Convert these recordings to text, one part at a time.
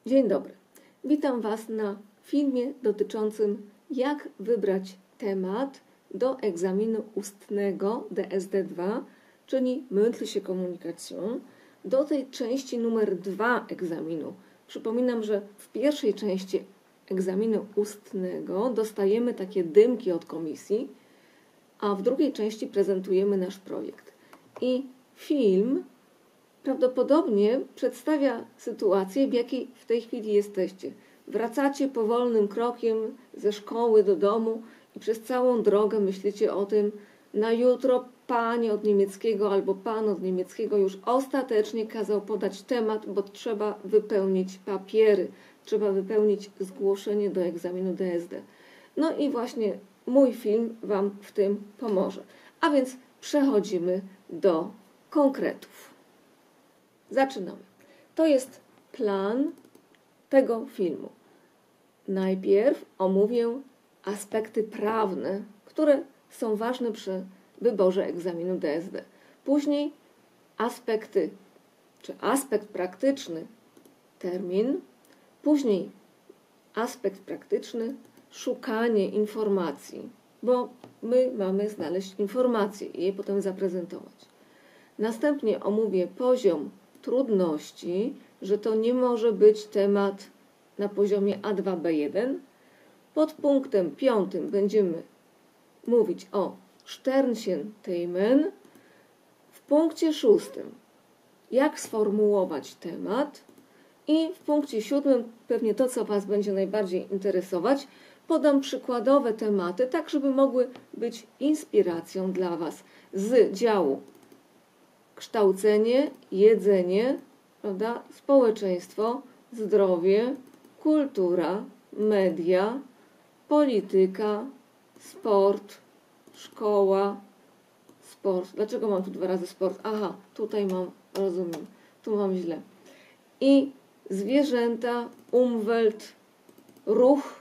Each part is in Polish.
Dzień dobry. Witam Was na filmie dotyczącym jak wybrać temat do egzaminu ustnego DSD-2, czyli Mündliche Kommunikation, do tej części numer 2 egzaminu. Przypominam, że w pierwszej części egzaminu ustnego dostajemy takie dymki od komisji, a w drugiej części prezentujemy nasz projekt. I film prawdopodobnie przedstawia sytuację, w jakiej w tej chwili jesteście. Wracacie powolnym krokiem ze szkoły do domu i przez całą drogę myślicie o tym, na jutro pani od niemieckiego albo pan od niemieckiego już ostatecznie kazał podać temat, bo trzeba wypełnić papiery, trzeba wypełnić zgłoszenie do egzaminu DSD. No i właśnie mój film Wam w tym pomoże. A więc przechodzimy do konkretów. Zaczynamy. To jest plan tego filmu. Najpierw omówię aspekty prawne, które są ważne przy wyborze egzaminu DSD. Później aspekt praktyczny, termin. Później aspekt praktyczny, szukanie informacji, bo my mamy znaleźć informacje i je potem zaprezentować. Następnie omówię poziom trudności, że to nie może być temat na poziomie A2-B1. Pod punktem 5 będziemy mówić o Sternchen-Themen. W punkcie 6 jak sformułować temat i w punkcie 7 pewnie to, co Was będzie najbardziej interesować, podam przykładowe tematy, tak żeby mogły być inspiracją dla Was z działu kształcenie, jedzenie, prawda? Społeczeństwo, zdrowie, kultura, media, polityka, sport, szkoła, sport. Dlaczego mam tu 2 razy sport? Aha, tutaj mam, rozumiem, tu mam źle. I zwierzęta, Umwelt, ruch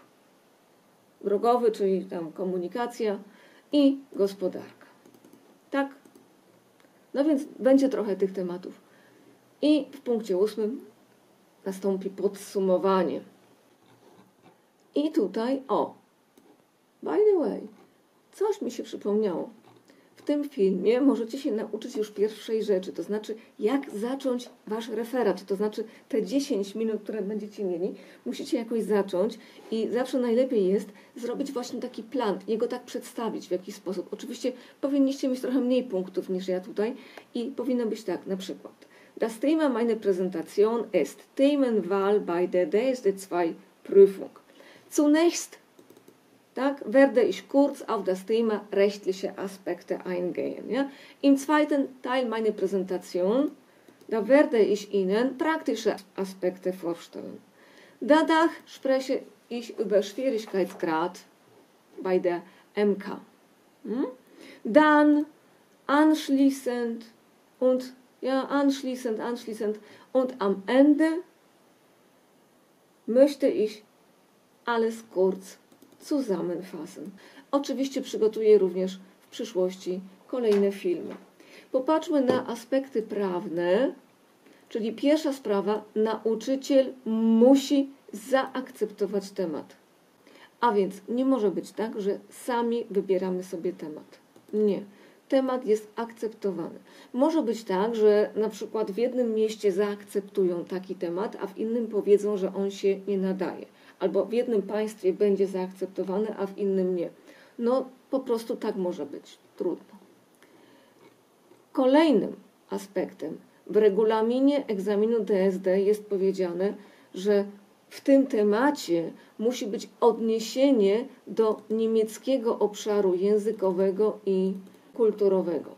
drogowy, czyli tam komunikacja i gospodarka. Tak? No więc będzie trochę tych tematów. I w punkcie 8 nastąpi podsumowanie. I tutaj, by the way, coś mi się przypomniało. W tym filmie możecie się nauczyć już pierwszej rzeczy, to znaczy jak zacząć Wasz referat, to znaczy te 10 minut, które będziecie mieli, musicie jakoś zacząć i zawsze najlepiej jest zrobić właśnie taki plan, jego tak przedstawić w jakiś sposób. Oczywiście powinniście mieć trochę mniej punktów niż ja tutaj i powinno być tak, na przykład Das Thema meiner Präsentation ist Themenwahl bei der DSD-2 Prüfung. Zunächst werde ich kurz auf das Thema rechtliche Aspekte eingehen. Ja? Im zweiten Teil meiner Präsentation, da werde ich Ihnen praktische Aspekte vorstellen. Danach spreche ich über Schwierigkeitsgrad bei der MK. Dann anschließend und am Ende möchte ich alles kurz zusammenfassen. Oczywiście przygotuję również w przyszłości kolejne filmy. Popatrzmy na aspekty prawne, czyli pierwsza sprawa, nauczyciel musi zaakceptować temat. A więc nie może być tak, że sami wybieramy sobie temat. Nie. Temat jest akceptowany. Może być tak, że na przykład w jednym mieście zaakceptują taki temat, a w innym powiedzą, że on się nie nadaje. Albo w jednym państwie będzie zaakceptowany, a w innym nie. No po prostu tak może być. Trudno. Kolejnym aspektem w regulaminie egzaminu DSD jest powiedziane, że w tym temacie musi być odniesienie do niemieckiego obszaru językowego i kulturowego.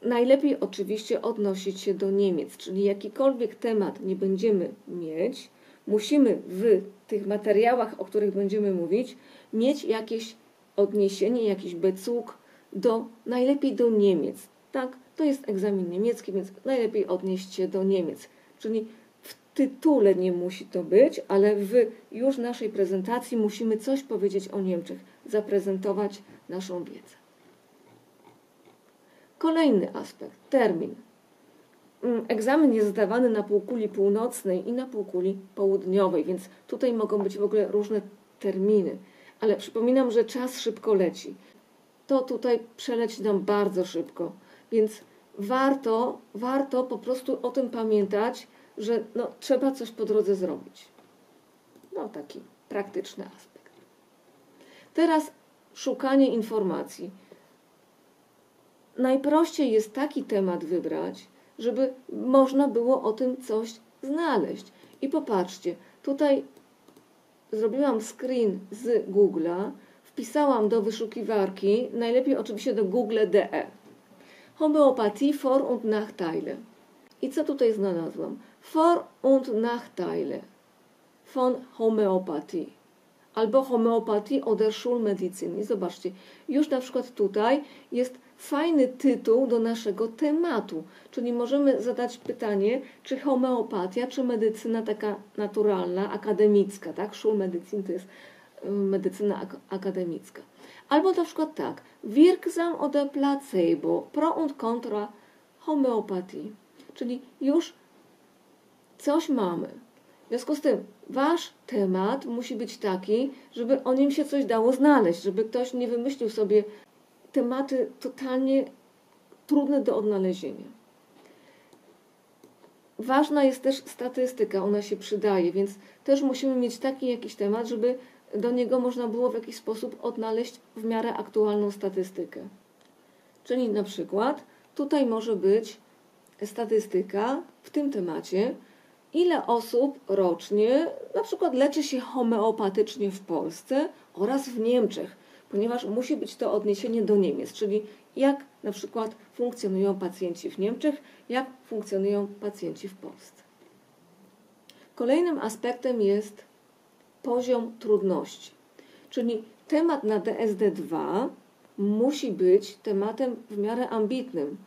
Najlepiej oczywiście odnosić się do Niemiec, czyli jakikolwiek temat nie będziemy mieć, musimy w tych materiałach, o których będziemy mówić, mieć jakieś odniesienie, jakiś Bezug najlepiej do Niemiec. Tak, to jest egzamin niemiecki, więc najlepiej odnieść się do Niemiec. Czyli w tytule nie musi to być, ale w już naszej prezentacji musimy coś powiedzieć o Niemczech, zaprezentować naszą wiedzę. Kolejny aspekt, termin. egzamin jest zdawany na półkuli północnej i na półkuli południowej, więc tutaj mogą być w ogóle różne terminy. Ale przypominam, że czas szybko leci. To tutaj przeleci nam bardzo szybko, więc warto po prostu o tym pamiętać, że trzeba coś po drodze zrobić. Taki praktyczny aspekt. Teraz szukanie informacji. Najprościej jest taki temat wybrać, żeby można było o tym coś znaleźć. I popatrzcie, tutaj zrobiłam screen z Google'a, wpisałam do wyszukiwarki, najlepiej oczywiście do google.de. Homeopathie, Vor- und Nachteile. I co tutaj znalazłam? Vor- und Nachteile von Homöopathie. Albo Homöopathie oder Schulmedizin. I zobaczcie, już na przykład tutaj jest fajny tytuł do naszego tematu. Czyli możemy zadać pytanie, czy homeopatia, czy medycyna taka naturalna, akademicka, tak? Schulmedizin to jest medycyna akademicka. Albo na przykład tak, wirksam oder placebo, pro und contra homeopatii. Czyli już coś mamy. W związku z tym wasz temat musi być taki, żeby o nim się coś dało znaleźć, żeby ktoś nie wymyślił sobie tematy totalnie trudne do odnalezienia. Ważna jest też statystyka, ona się przydaje, więc też musimy mieć taki jakiś temat, żeby do niego można było w jakiś sposób odnaleźć w miarę aktualną statystykę. Czyli na przykład tutaj może być statystyka w tym temacie, ile osób rocznie na przykład leczy się homeopatycznie w Polsce oraz w Niemczech, ponieważ musi być to odniesienie do Niemiec, czyli jak na przykład funkcjonują pacjenci w Niemczech, jak funkcjonują pacjenci w Polsce. Kolejnym aspektem jest poziom trudności, czyli temat na DSD-2 musi być tematem w miarę ambitnym.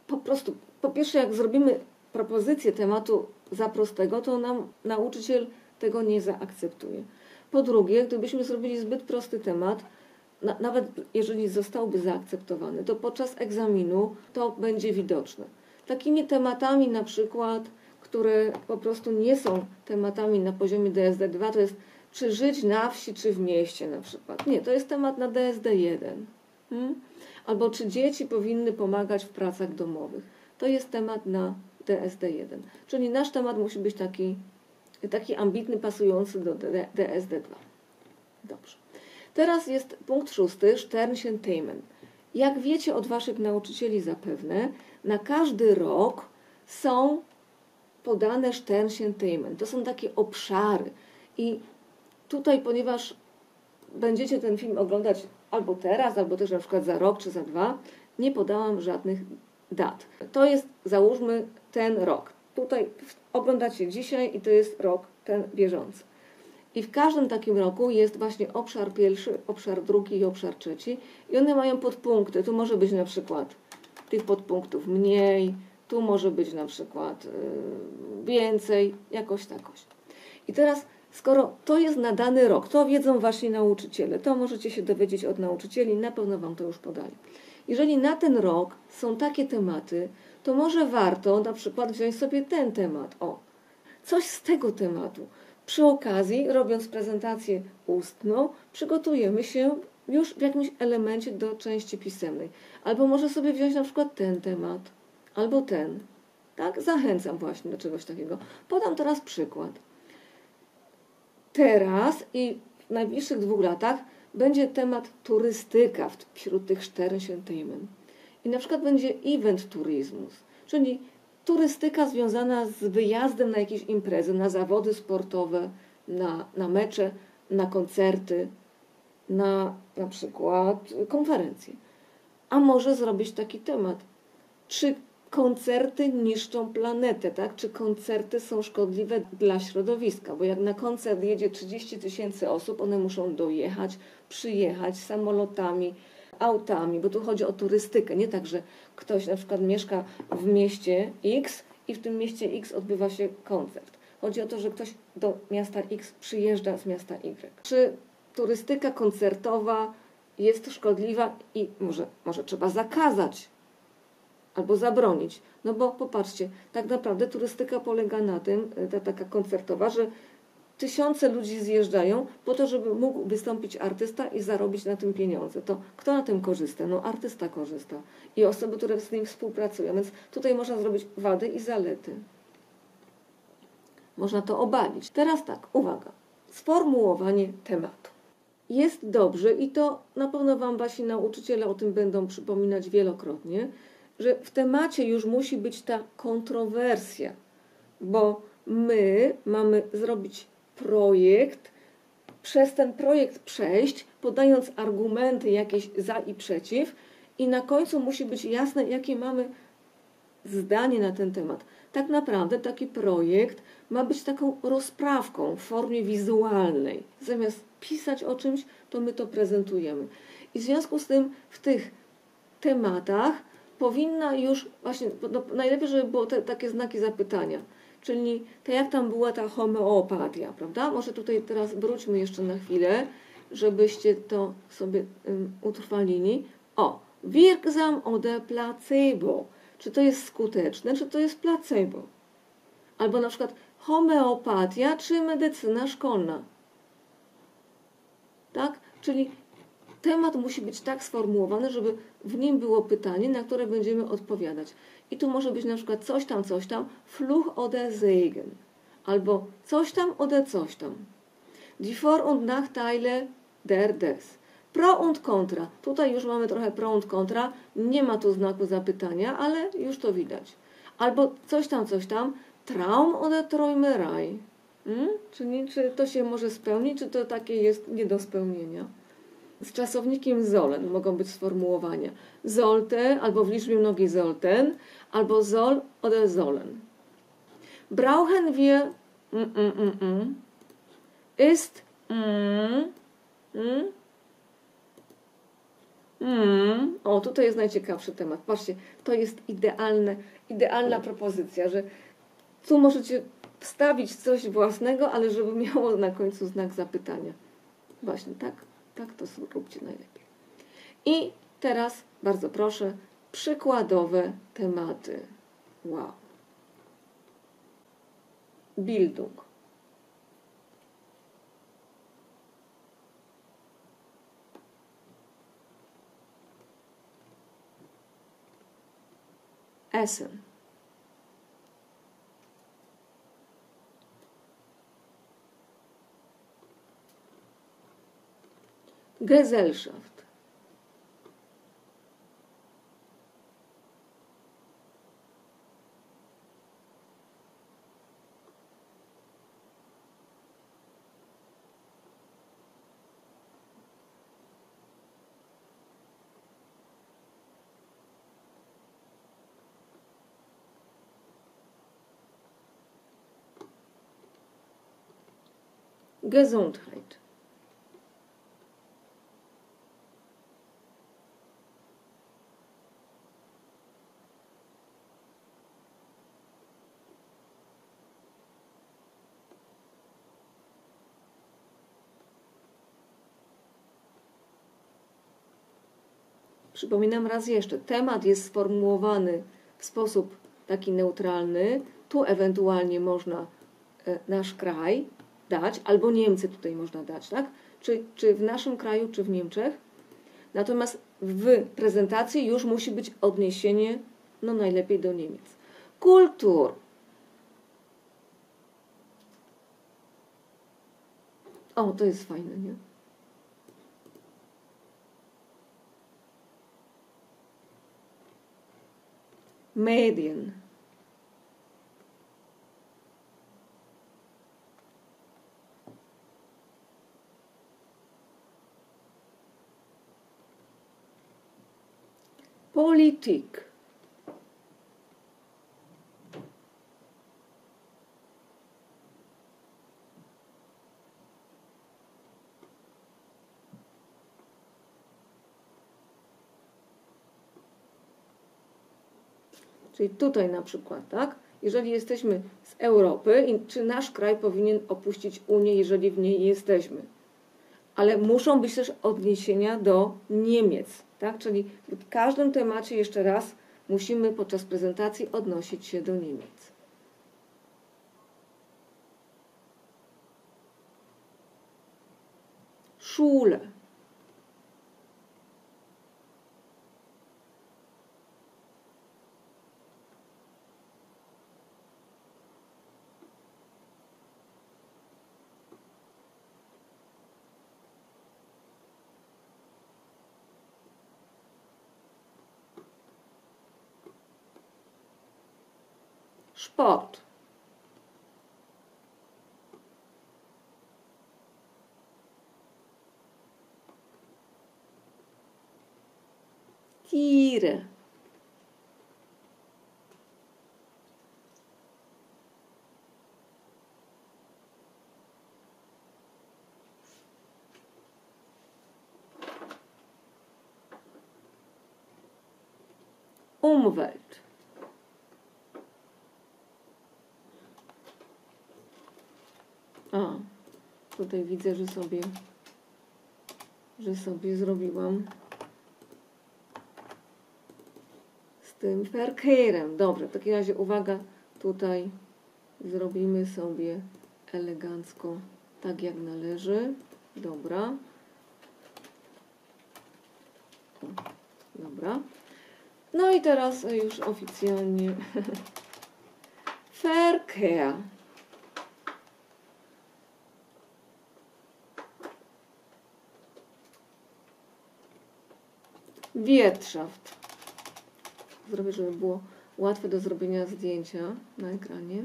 Po prostu, po pierwsze, jak zrobimy propozycję tematu za prostego, to nam nauczyciel tego nie zaakceptuje. Po drugie, gdybyśmy zrobili zbyt prosty temat, nawet jeżeli zostałby zaakceptowany, to podczas egzaminu to będzie widoczne. Takimi tematami na przykład, które po prostu nie są tematami na poziomie DSD-2, to jest czy żyć na wsi, czy w mieście na przykład. Nie, to jest temat na DSD-1. Albo czy dzieci powinny pomagać w pracach domowych. To jest temat na DSD-1. Czyli nasz temat musi być taki ambitny, pasujący do DSD-2. Dobrze. Teraz jest punkt 6, Sternchen-Themen. Jak wiecie od waszych nauczycieli zapewne, na każdy rok są podane Sternchen-Themen. To są takie obszary. I tutaj, ponieważ będziecie ten film oglądać albo teraz, albo też na przykład za rok czy za 2, nie podałam żadnych dat. To jest, załóżmy, ten rok. Tutaj oglądacie dzisiaj i to jest rok ten bieżący. I w każdym takim roku jest właśnie obszar pierwszy, obszar drugi i obszar trzeci. I one mają podpunkty. Tu może być na przykład tych podpunktów mniej, tu może być na przykład więcej, jakoś takoś. I teraz, skoro to jest na dany rok, to wiedzą wasi nauczyciele, to możecie się dowiedzieć od nauczycieli, na pewno wam to już podali. Jeżeli na ten rok są takie tematy, to może warto na przykład wziąć sobie ten temat. Coś z tego tematu. Przy okazji, robiąc prezentację ustną, przygotujemy się już w jakimś elemencie do części pisemnej. Albo może sobie wziąć na przykład ten temat, albo ten. Tak? Zachęcam właśnie do czegoś takiego. Podam teraz przykład. Teraz i w najbliższych 2 latach będzie temat turystyka wśród tych Sternchen-Themen. I na przykład będzie event tourismus, czyli turystyka związana z wyjazdem na jakieś imprezy, na zawody sportowe, na mecze, na koncerty, na przykład konferencje. A może zrobić taki temat. Czy koncerty niszczą planetę, tak? Czy koncerty są szkodliwe dla środowiska? Bo jak na koncert jedzie 30 000 osób, one muszą dojechać, przyjechać samolotami, autami, bo tu chodzi o turystykę. Nie tak, że ktoś na przykład mieszka w mieście X i w tym mieście X odbywa się koncert. Chodzi o to, że ktoś do miasta X przyjeżdża z miasta Y. Czy turystyka koncertowa jest szkodliwa i może trzeba zakazać albo zabronić. No bo popatrzcie, tak naprawdę turystyka polega na tym, ta taka koncertowa, że tysiące ludzi zjeżdżają po to, żeby mógł wystąpić artysta i zarobić na tym pieniądze. To kto na tym korzysta? No artysta korzysta i osoby, które z nim współpracują. Więc tutaj można zrobić wady i zalety. Można to obalić. Teraz tak, uwaga. Sformułowanie tematu. Jest dobrze i to na pewno Wam Wasi nauczyciele o tym będą przypominać wielokrotnie, że w temacie już musi być ta kontrowersja, bo my mamy zrobić projekt, przez ten projekt przejść, podając argumenty jakieś za i przeciw i na końcu musi być jasne, jakie mamy zdanie na ten temat. Tak naprawdę taki projekt ma być taką rozprawką w formie wizualnej. Zamiast pisać o czymś, to my to prezentujemy. I w związku z tym w tych tematach powinna już, właśnie najlepiej, żeby było takie znaki zapytania. Czyli to jak tam była ta homeopatia, prawda? Może tutaj teraz wróćmy jeszcze na chwilę, żebyście to sobie utrwalili. O, wirksam oder placebo. Czy to jest skuteczne, czy to jest placebo? Albo na przykład homeopatia, czy medycyna szkolna. Tak? Czyli temat musi być tak sformułowany, żeby w nim było pytanie, na które będziemy odpowiadać. I tu może być na przykład coś tam, Fluch oder Segen. Albo coś tam oder coś tam. Die Vor- und Nachteile des. Pro und contra. Tutaj już mamy trochę pro und contra. Nie ma tu znaku zapytania, ale już to widać. Albo coś tam, Traum oder Träumerei. Czyli czy to się może spełnić, czy to takie jest nie do spełnienia. Z czasownikiem sollen mogą być sformułowania. Sollte, albo w liczbie mnogiej sollten, albo soll oder sollen. Brauchen wir ist O, tutaj jest najciekawszy temat. Patrzcie, to jest idealna propozycja, że tu możecie wstawić coś własnego, ale żeby miało na końcu znak zapytania. Właśnie tak to róbcie najlepiej. I teraz, bardzo proszę, przykładowe tematy. Wow. Bildung. Essen. Gesellschaft. Gesundheit. Przypominam raz jeszcze, temat jest sformułowany w sposób taki neutralny. Tu ewentualnie można nasz kraj dać, albo Niemcy tutaj można dać, tak? Czy w naszym kraju, czy w Niemczech. Natomiast w prezentacji już musi być odniesienie, no najlepiej do Niemiec. Kultur. O, to jest fajne, nie? Medien. Politik. Czyli tutaj na przykład, tak? Jeżeli jesteśmy z Europy, czy nasz kraj powinien opuścić Unię, jeżeli w niej jesteśmy? Ale muszą być też odniesienia do Niemiec, tak? Czyli w każdym temacie jeszcze raz musimy podczas prezentacji odnosić się do Niemiec. Schule. Sport. Tiere. Umwelt. A, tutaj widzę, że sobie zrobiłam z tym Verkehrem. Dobrze, w takim razie uwaga, tutaj zrobimy sobie elegancko, tak jak należy. Dobra. Dobra. No i teraz już oficjalnie Verkehr. Wirtschaft. Zrobię, żeby było łatwe do zrobienia zdjęcia na ekranie.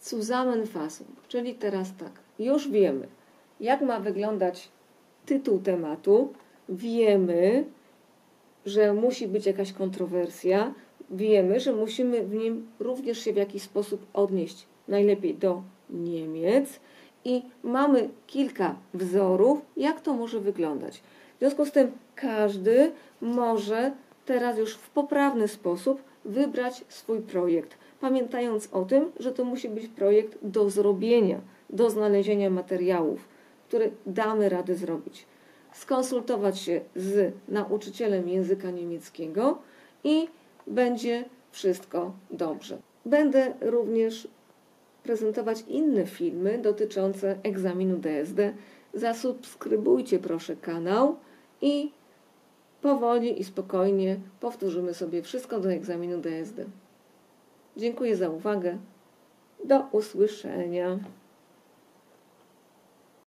Zusammenfassung, czyli teraz tak, już wiemy, jak ma wyglądać tytuł tematu, wiemy, że musi być jakaś kontrowersja, wiemy, że musimy w nim również się w jakiś sposób odnieść, najlepiej do Niemiec i mamy kilka wzorów, jak to może wyglądać. W związku z tym każdy może teraz już w poprawny sposób wybrać swój projekt, pamiętając o tym, że to musi być projekt do zrobienia, do znalezienia materiałów, które damy radę zrobić. Skonsultować się z nauczycielem języka niemieckiego i będzie wszystko dobrze. Będę również prezentować inne filmy dotyczące egzaminu DSD. Zasubskrybujcie proszę kanał i powoli i spokojnie powtórzymy sobie wszystko do egzaminu DSD. Dziękuję za uwagę. Do usłyszenia.